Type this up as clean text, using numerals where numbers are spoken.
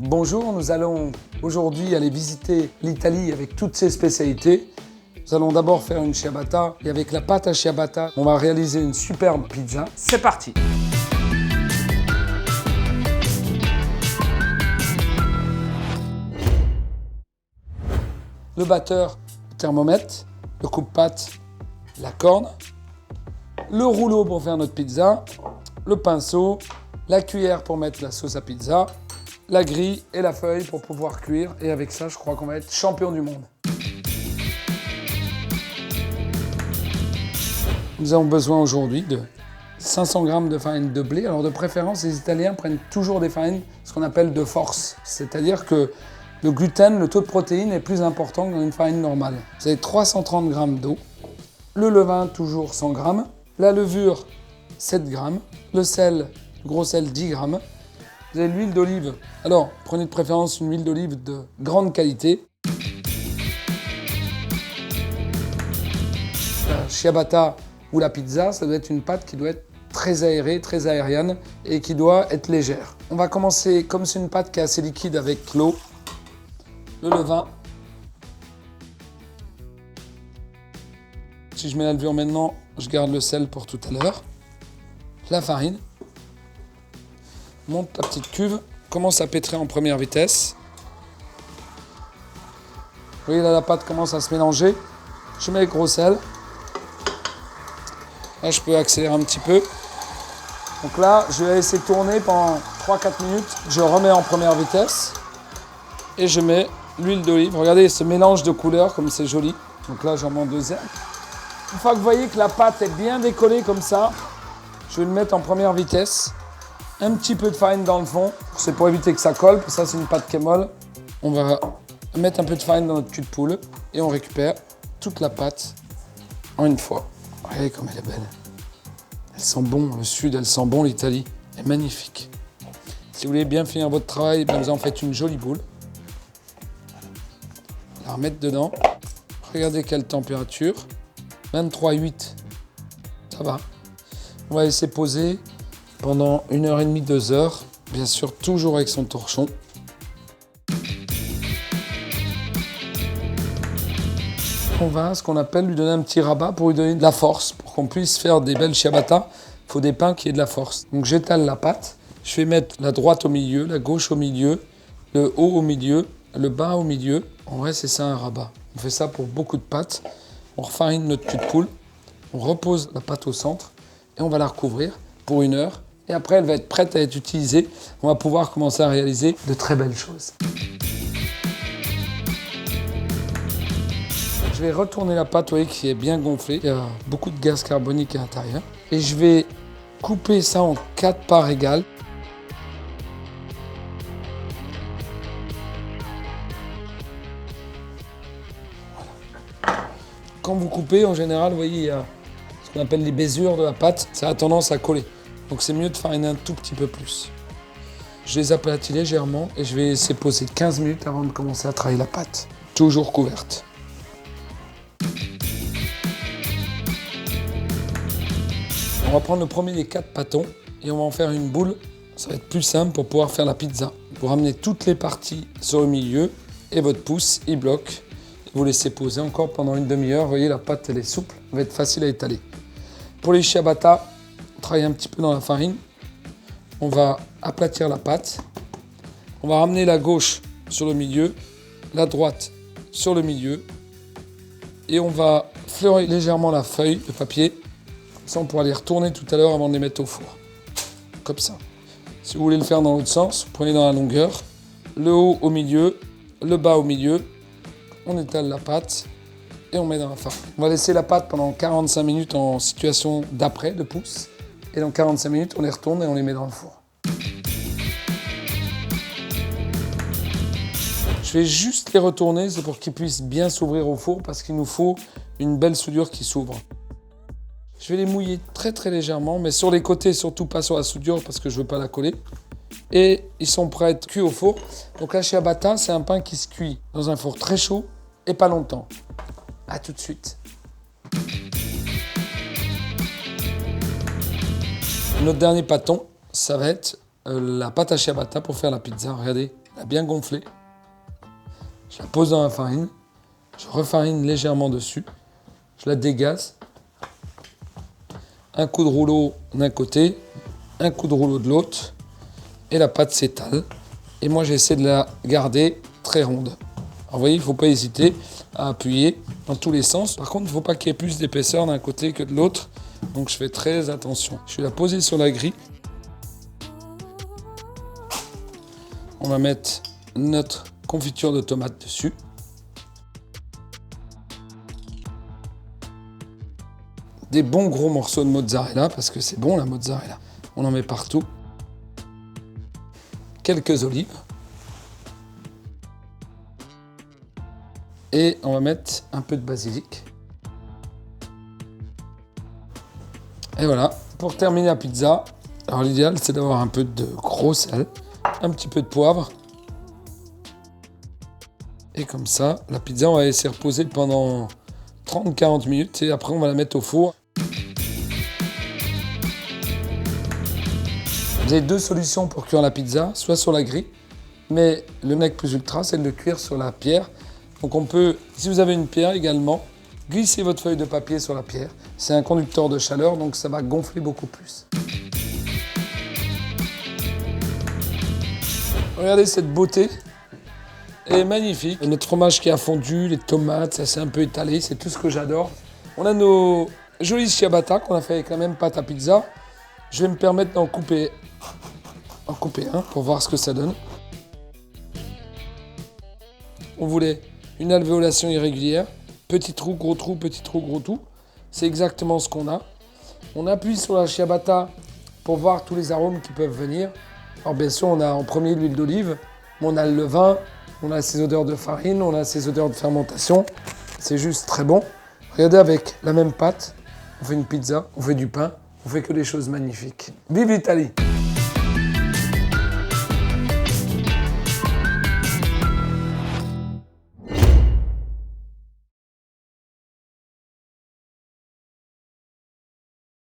Bonjour, nous allons aujourd'hui aller visiter l'Italie avec toutes ses spécialités. Nous allons d'abord faire une ciabatta et avec la pâte à ciabatta, on va réaliser une superbe pizza. C'est parti! Le batteur, le thermomètre, le coupe-pâte, la corne, le rouleau pour faire notre pizza, le pinceau, la cuillère pour mettre la sauce à pizza, la grille et la feuille pour pouvoir cuire. Et avec ça, je crois qu'on va être champion du monde. Nous avons besoin aujourd'hui de 500 g de farine de blé. Alors de préférence, les Italiens prennent toujours des farines, ce qu'on appelle de force. C'est-à-dire que le gluten, le taux de protéines est plus important que dans une farine normale. Vous avez 330 g d'eau, le levain toujours 100 g, la levure 7 g, le sel, le gros sel 10 g. Vous avez l'huile d'olive. Alors, prenez de préférence une huile d'olive de grande qualité. La ciabatta ou la pizza, ça doit être une pâte qui doit être très aérée, très aérienne et qui doit être légère. On va commencer, comme c'est une pâte qui est assez liquide, avec l'eau, le levain. Si je mets la levure maintenant, je garde le sel pour tout à l'heure. La farine. Monte la petite cuve, commence à pétrer en première vitesse. Vous voyez là, la pâte commence à se mélanger. Je mets le gros sel. Là, je peux accélérer un petit peu. Donc là, je vais laisser tourner pendant 3-4 minutes. Je remets en première vitesse. Et je mets l'huile d'olive. Regardez ce mélange de couleurs, comme c'est joli. Donc là, j'en mets en deuxième. Une fois que vous voyez que la pâte est bien décollée comme ça, je vais le mettre en première vitesse. Un petit peu de farine dans le fond, c'est pour éviter que ça colle, ça c'est une pâte qui est molle. On va mettre un peu de farine dans notre cul de poule et on récupère toute la pâte en une fois. Regardez comme elle est belle. Elle sent bon, le sud, elle sent bon, l'Italie. Elle est magnifique. Si vous voulez bien finir votre travail, vous en faites une jolie boule. La remettre dedans. Regardez quelle température. 23,8. Ça va. On va laisser poser pendant 1h30, 2 heures, bien sûr toujours avec son torchon. On va, ce qu'on appelle, lui donner un petit rabat pour lui donner de la force. Pour qu'on puisse faire des belles ciabatta, il faut des pains qui aient de la force. Donc j'étale la pâte, je vais mettre la droite au milieu, la gauche au milieu, le haut au milieu, le bas au milieu. En vrai, c'est ça un rabat. On fait ça pour beaucoup de pâtes. On refarine notre cul de poule, on repose la pâte au centre et on va la recouvrir pour 1 heure. Et après, elle va être prête à être utilisée. On va pouvoir commencer à réaliser de très belles choses. Je vais retourner la pâte, vous voyez, qui est bien gonflée. Il y a beaucoup de gaz carbonique à l'intérieur. Et je vais couper ça en 4 parts égales. Voilà. Quand vous coupez, en général, vous voyez, il y a ce qu'on appelle les bésures de la pâte. Ça a tendance à coller. Donc c'est mieux de fariner un tout petit peu plus. Je les aplatis légèrement et je vais laisser poser 15 minutes avant de commencer à travailler la pâte. Toujours couverte. On va prendre le premier des 4 pâtons et on va en faire une boule. Ça va être plus simple pour pouvoir faire la pizza. Vous ramenez toutes les parties sur le milieu et votre pouce y bloque. Vous laissez poser encore pendant une demi-heure. Vous voyez, la pâte elle est souple, elle va être facile à étaler. Pour les ciabatta, on travaille un petit peu dans la farine. On va aplatir la pâte. On va ramener la gauche sur le milieu, la droite sur le milieu. Et on va fleurer légèrement la feuille de papier. Ça, on pourra les retourner tout à l'heure avant de les mettre au four. Comme ça. Si vous voulez le faire dans l'autre sens, vous prenez dans la longueur. Le haut au milieu, le bas au milieu. On étale la pâte et on met dans la farine. On va laisser la pâte pendant 45 minutes en situation d'après, de pouce. Et dans 45 minutes, on les retourne et on les met dans le four. Je vais juste les retourner, c'est pour qu'ils puissent bien s'ouvrir au four parce qu'il nous faut une belle soudure qui s'ouvre. Je vais les mouiller très très légèrement, mais sur les côtés, surtout pas sur la soudure parce que je ne veux pas la coller. Et ils sont prêts à être cuits au four. Donc la ciabatta, c'est un pain qui se cuit dans un four très chaud et pas longtemps. A tout de suite. Notre dernier pâton, ça va être la pâte à ciabatta pour faire la pizza. Regardez, elle a bien gonflé. Je la pose dans la farine, je refarine légèrement dessus, je la dégaze. Un coup de rouleau d'un côté, un coup de rouleau de l'autre, et la pâte s'étale. Et moi j'essaie de la garder très ronde. Alors vous voyez, il ne faut pas hésiter à appuyer dans tous les sens. Par contre, il ne faut pas qu'il y ait plus d'épaisseur d'un côté que de l'autre. Donc je fais très attention. Je vais la poser sur la grille. On va mettre notre confiture de tomates dessus. Des bons gros morceaux de mozzarella, parce que c'est bon la mozzarella. On en met partout. Quelques olives. Et on va mettre un peu de basilic. Et voilà, pour terminer la pizza, alors l'idéal c'est d'avoir un peu de gros sel, un petit peu de poivre. Et comme ça, la pizza, on va laisser reposer pendant 30-40 minutes et après on va la mettre au four. Vous avez deux solutions pour cuire la pizza, soit sur la grille, mais le nec plus ultra, c'est de le cuire sur la pierre. Donc on peut, si vous avez une pierre également, glisser votre feuille de papier sur la pierre. C'est un conducteur de chaleur, donc ça va gonfler beaucoup plus. Regardez cette beauté, elle est magnifique. Notre fromage qui a fondu, les tomates, ça s'est un peu étalé, c'est tout ce que j'adore. On a nos jolis ciabatta qu'on a fait avec la même pâte à pizza. Je vais me permettre d'en couper un pour voir ce que ça donne. On voulait une alvéolation irrégulière, petit trou, gros trou, petit trou, gros trou. C'est exactement ce qu'on a. On appuie sur la ciabatta pour voir tous les arômes qui peuvent venir. Alors bien sûr, on a en premier l'huile d'olive, mais on a le levain, on a ces odeurs de farine, on a ces odeurs de fermentation. C'est juste très bon. Regardez, avec la même pâte, on fait une pizza, on fait du pain, on fait que des choses magnifiques. Vive l'Italie!